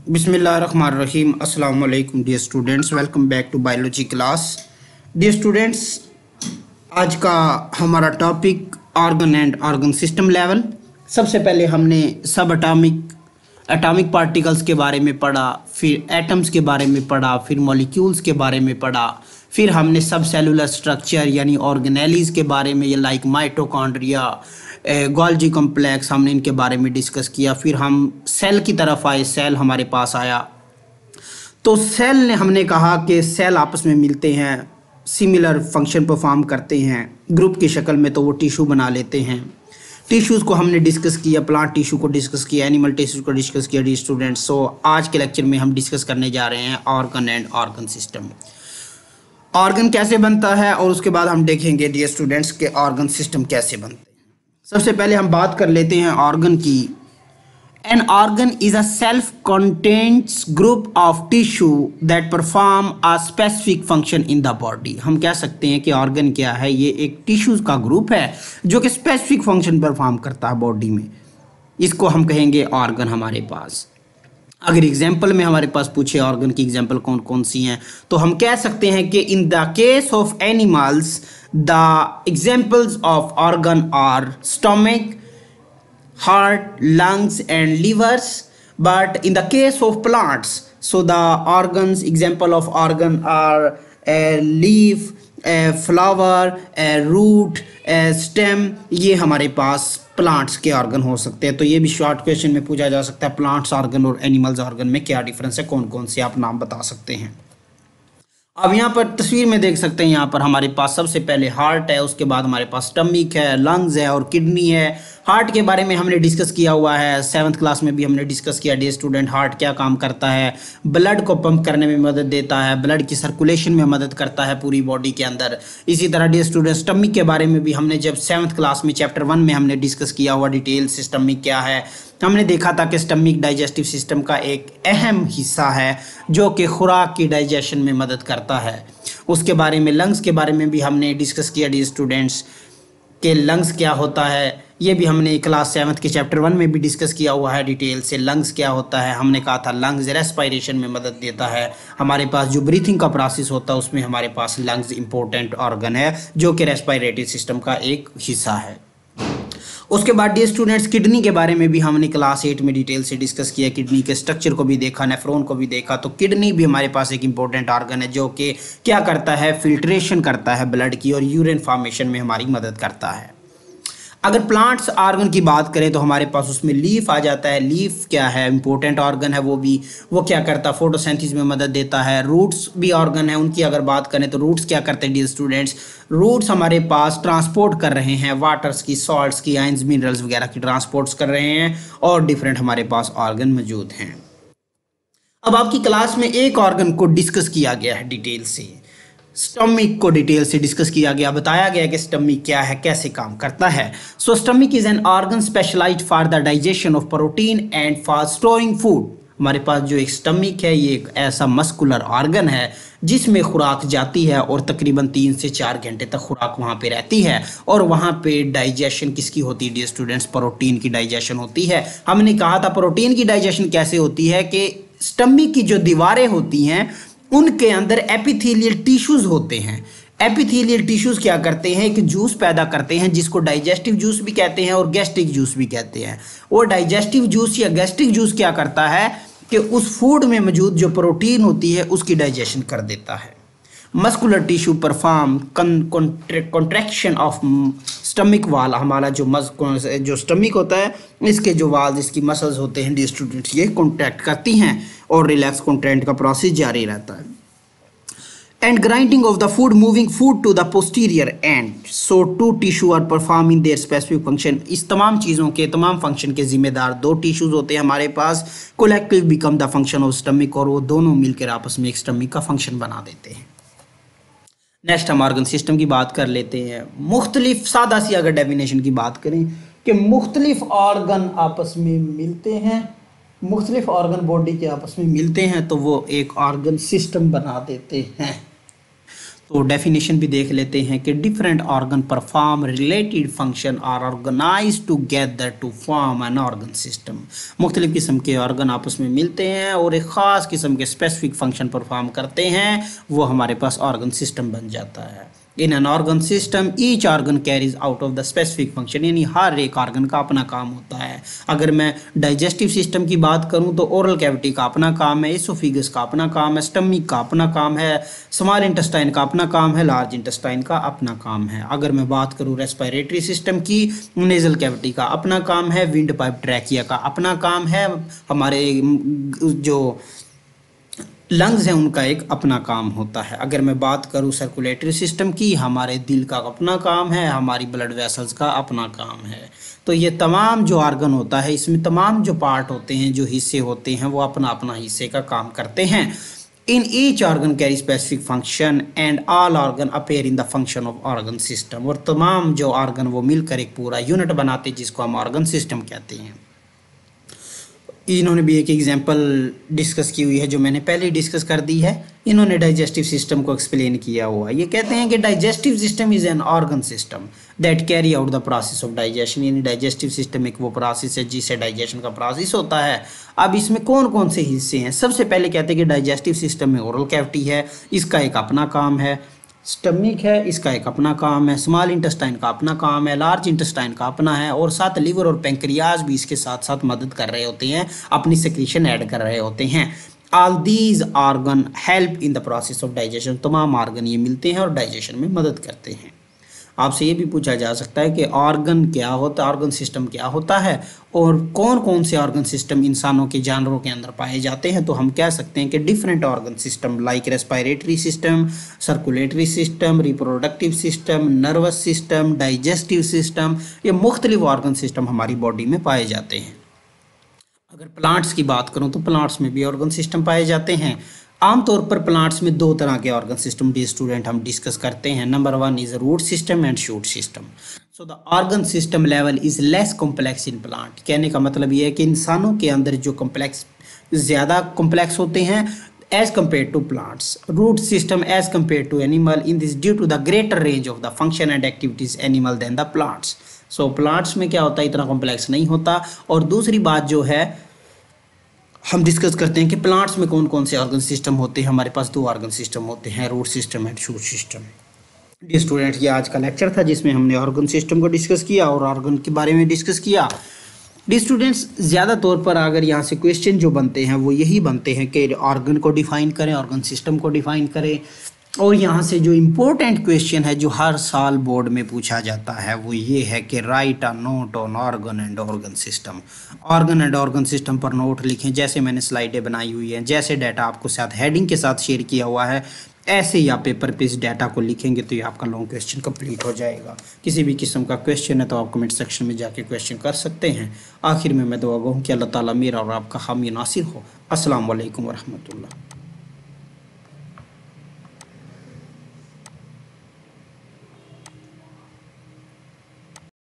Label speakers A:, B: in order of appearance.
A: बिस्मिल्लाहिर्रहमानिर्रहीम। अस्सलाम वालेकुम dear students, welcome back to biology class. Dear students, आज का हमारा topic organ and organ system level. सबसे पहले हमने सब एटॉमिक पार्टिकल्स के बारे में पढ़ा, फिर एटम्स के बारे में पढ़ा, फिर मॉलिक्यूल्स के बारे में पढ़ा, फिर हमने सब सेलुलर स्ट्रक्चर यानी ऑर्गेनेलीज के बारे में, लाइक माइटोकॉन्ड्रिया, गोल्जी कॉम्प्लेक्स, हमने इनके बारे में डिस्कस किया। फिर हम सेल की तरफ आए, सेल हमारे पास आया तो सेल ने हमने कहा कि सेल आपस में मिलते हैं, सिमिलर फंक्शन परफॉर्म करते हैं ग्रुप की शक्ल में, तो वो टिश्यू बना लेते हैं। टिश्यूज़ को हमने डिस्कस किया, प्लांट टिश्यू को डिस्कस किया, एनिमल टिश्यू को डिस्कस किया डी स्टूडेंट्स। सो आज के लेक्चर में हम डिस्कस करने जा रहे हैं organ and organ system. Organ कैसे बनता है और उसके बाद हम देखेंगे डियर स्टूडेंट्स के ऑर्गन सिस्टम कैसे बनते हैं। सबसे पहले हम बात कर लेते हैं ऑर्गन की। An organ is a self contains group of tissue that perform a specific function in the body. हम कह सकते हैं कि ऑर्गन क्या है, ये एक टिश्यूज का ग्रुप है जो कि स्पेसिफिक फंक्शन परफॉर्म करता है बॉडी में। इसको हम कहेंगे ऑर्गन हमारे पास। अगर एग्जाम्पल में हमारे पास पूछे ऑर्गन की एग्जाम्पल कौन कौन सी हैं, तो हम कह सकते हैं कि in the case of animals the examples of organ are stomach, heart, lungs and livers. But in the case of plants, so the organs, example of organ are a leaf, a flower, a root, a stem. ये हमारे पास plants के organ हो सकते हैं। तो ये भी short question में पूछा जा सकता है, प्लांट्स ऑर्गन और एनिमल्स ऑर्गन में क्या डिफरेंस है, कौन कौन से आप नाम बता सकते हैं। अब यहाँ पर तस्वीर में देख सकते हैं, यहाँ पर हमारे पास सबसे पहले हार्ट है, उसके बाद हमारे पास स्टमक है, लंग्स है और किडनी है। हार्ट के बारे में हमने डिस्कस किया हुआ है, 7th क्लास में भी हमने डिस्कस किया डियर स्टूडेंट। हार्ट क्या काम करता है, ब्लड को पंप करने में मदद देता है, ब्लड की सर्कुलेशन में मदद करता है पूरी बॉडी के अंदर। इसी तरह डियर स्टूडेंट स्टमक के बारे में भी हमने जब 7th क्लास में चैप्टर 1 में हमने डिस्कस किया हुआ डिटेल से स्टमक क्या है। हमने देखा था कि स्टमक डाइजेस्टिव सिस्टम का एक अहम हिस्सा है जो कि खुराक की डाइजेशन में मदद करता है। उसके बारे में लंग्स के बारे में भी हमने डिस्कस किया डियर स्टूडेंट्स कि लंग्स क्या होता है। ये भी हमने क्लास 7th के चैप्टर 1 में भी डिस्कस किया हुआ है डिटेल से। लंग्स क्या होता है, हमने कहा था लंग्स रेस्पिरेशन में मदद देता है। हमारे पास जो ब्रीथिंग का प्रोसेस होता है उसमें हमारे पास लंग्स इंपॉर्टेंट ऑर्गन है जो कि रेस्पिरेटरी सिस्टम का एक हिस्सा है। उसके बाद डियर स्टूडेंट्स किडनी के बारे में भी हमने क्लास 8 में डिटेल से डिस्कस किया, किडनी के स्ट्रक्चर को भी देखा, नेफ्रॉन को भी देखा। तो किडनी भी हमारे पास एक इंपॉर्टेंट ऑर्गन है जो कि क्या करता है, फिल्ट्रेशन करता है ब्लड की और यूरिन फॉर्मेशन में हमारी मदद करता है। अगर प्लांट्स ऑर्गन की बात करें तो हमारे पास उसमें लीफ आ जाता है। लीफ क्या है, इंपॉर्टेंट ऑर्गन है वो क्या करता है, फोटोसिंथेसिस में मदद देता है। रूट्स भी ऑर्गन है, उनकी अगर बात करें तो रूट्स क्या करते हैं डियर स्टूडेंट्स, रूट्स हमारे पास ट्रांसपोर्ट कर रहे हैं वाटर्स की, सॉल्ट्स की, आयंस, मिनरल्स वगैरह की ट्रांसपोर्ट्स कर रहे हैं और डिफरेंट हमारे पास ऑर्गन मौजूद हैं। अब आपकी क्लास में एक ऑर्गन को डिस्कस किया गया है डिटेल से, स्टमक को डिटेल से डिस्कस किया गया, बताया गया कि स्टमक क्या है, कैसे काम करता है। So stomach is an organ specialised for the digestion of protein and for storing food. हमारे पास जो एक स्टमक है ये एक ऐसा मस्कुलर ऑर्गन है जिसमें खुराक जाती है और तकरीबन 3 से 4 घंटे तक खुराक वहाँ पे रहती है और वहाँ पे डाइजेशन किसकी होती है डियर स्टूडेंट्स, प्रोटीन की डाइजेशन होती है। हमने कहा था प्रोटीन की डाइजेशन कैसे होती है कि स्टमक की जो दीवारें होती हैं उनके अंदर एपिथेलियल टिश्यूज होते हैं। एपिथेलियल टिश्यूज क्या करते हैं, एक जूस पैदा करते हैं जिसको डाइजेस्टिव जूस भी कहते हैं और गैस्ट्रिक जूस भी कहते हैं। और डाइजेस्टिव जूस या गैस्ट्रिक जूस क्या करता है कि उस फूड में मौजूद जो प्रोटीन होती है उसकी डाइजेशन कर देता है। Muscular tissue perform contraction of stomach वाल। हमारा जो स्टमक होता है इसके जो वाल, इसकी मसल्स होते हैं डियर स्टूडेंट्स, ये कॉन्ट्रैक्ट करती हैं और रिलैक्स कॉन्ट्रैक्ट का प्रोसेस जारी रहता है। And grinding of the food, moving food to the posterior end, so two tissue are performing their specific function. इस तमाम चीज़ों के, तमाम फंक्शन के जिम्मेदार 2 टिश्यूज होते हैं हमारे पास। Collective become the function of stomach, और वो दोनों मिलकर आपस में एक स्टमक का फंक्शन बना देते हैं। नेक्स्ट हम ऑर्गन सिस्टम की बात कर लेते हैं। मुख्तलिफ, सादा सी अगर डेफिनेशन की बात करें कि मुख्तलिफ ऑर्गन आपस में मिलते हैं, मुख्तलिफ ऑर्गन बॉडी के आपस में मिलते हैं तो वो एक ऑर्गन सिस्टम बना देते हैं। तो डेफिनेशन भी देख लेते हैं कि different organ perform related function are organise together to form an organ system. मुख्तलिफ किस्म के ऑर्गन आपस में मिलते हैं और एक ख़ास किस्म के स्पेसिफिक फंक्शन परफॉर्म करते हैं, वो हमारे पास ऑर्गन सिस्टम बन जाता है। In an organ system each organ carries out of the specific function, यानी हर एक ऑर्गन का अपना काम होता है। अगर मैं डाइजेस्टिव सिस्टम की बात करूं तो ओरल कैविटी का अपना काम है, एसोफिगस का अपना काम है, स्टमक का अपना काम है, स्मॉल इंटेस्टाइन का अपना काम है, लार्ज इंटेस्टाइन का अपना काम है। अगर मैं बात करूं रेस्पिरेटरी सिस्टम की, नेजल कैविटी का अपना काम है, विंड पाइप ट्रैकिया का अपना काम है, हमारे जो लंग्स हैं उनका एक अपना काम होता है। अगर मैं बात करूं सर्कुलेटरी सिस्टम की, हमारे दिल का अपना काम है, हमारी ब्लड वेसल्स का अपना काम है। तो ये तमाम जो ऑर्गन होता है, इसमें तमाम जो पार्ट होते हैं, जो हिस्से होते हैं, वो अपना अपना हिस्से का काम करते हैं। In each organ carry specific function and all organ appear in the function of organ system. और तमाम जो ऑर्गन वो मिलकर एक पूरा यूनिट बनाते हैं जिसको हम ऑर्गन सिस्टम कहते हैं। इन्होंने भी एक एग्जांपल डिस्कस की हुई है जो मैंने पहले डिस्कस कर दी है। इन्होंने डाइजेस्टिव सिस्टम को एक्सप्लेन किया हुआ है। ये कहते हैं कि digestive system is an organ system that carry out the process of digestion, यानी डाइजेस्टिव सिस्टम एक वो प्रोसेस है जिससे डाइजेशन का प्रोसेस होता है। अब इसमें कौन कौन से हिस्से हैं? सबसे पहले कहते हैं कि डाइजेस्टिव सिस्टम में ओरल कैविटी है, इसका एक अपना काम है, स्टमक है, इसका एक अपना काम है, स्मॉल इंटेस्टाइन का अपना काम है, लार्ज इंटेस्टाइन का अपना है, और साथ लिवर और पेंक्रियाज भी इसके साथ साथ मदद कर रहे होते हैं, अपनी सेक्रीशन ऐड कर रहे होते हैं। All these organ help in the process of digestion, तमाम ऑर्गन ये मिलते हैं और डाइजेशन में मदद करते हैं। आपसे ये भी पूछा जा सकता है कि ऑर्गन क्या होता है, ऑर्गन सिस्टम क्या होता है, और कौन कौन से ऑर्गन सिस्टम इंसानों के, जानवरों के अंदर पाए जाते हैं। तो हम कह सकते हैं कि different organ system like respiratory system, circulatory system, reproductive system, nervous system, digestive system, ये मुख्तलिफ ऑर्गन सिस्टम हमारी बॉडी में पाए जाते हैं। अगर प्लांट्स की बात करूँ तो प्लांट्स में भी ऑर्गन सिस्टम पाए जाते हैं। आमतौर पर प्लांट्स में दो तरह के ऑर्गन सिस्टम डी स्टूडेंट हम डिस्कस करते हैं। Number one is root system and shoot system. So the organ system level is less complex in plant. कहने का मतलब ये है कि इंसानों के अंदर जो कॉम्प्लेक्स ज़्यादा कॉम्प्लेक्स होते हैं as compare to plants. Root system as compare to animal in this due to the greater range of the function and activities animal than the plants. So plants में क्या होता है, इतना कॉम्प्लेक्स नहीं होता। और दूसरी बात जो है हम डिस्कस करते हैं कि प्लांट्स में कौन कौन से ऑर्गन सिस्टम होते हैं। हमारे पास दो ऑर्गन सिस्टम होते हैं, root system and shoot system. ये स्टूडेंट, ये आज का लेक्चर था जिसमें हमने ऑर्गन सिस्टम को डिस्कस किया और ऑर्गन के बारे में डिस्कस किया। डी स्टूडेंट्स, ज़्यादा तौर पर अगर यहाँ से क्वेश्चन जो बनते हैं वो यही बनते हैं कि ऑर्गन को डिफाइन करें, ऑर्गन सिस्टम को डिफाइन करें। और यहाँ से जो इम्पोर्टेंट क्वेश्चन है जो हर साल बोर्ड में पूछा जाता है वो ये है कि right a note on organ and organ system. Organ and organ system पर नोट लिखें, जैसे मैंने स्लाइडें बनाई हुई हैं, जैसे डाटा आपको साथ हेडिंग के साथ शेयर किया हुआ है, ऐसे ही आप पेपर पे इस डाटा को लिखेंगे तो ये आपका लॉन्ग क्वेश्चन कंप्लीट हो जाएगा। किसी भी किस्म का क्वेश्चन है तो आप कमेंट सेक्शन में जाके क्वेश्चन कर सकते हैं। आखिर में मैं दुआ गो हूँ कि अल्लाह ताला मेरा और आपका हामी नासिर हो। अस्सलाम वालेकुम वरहमतुल्लाह।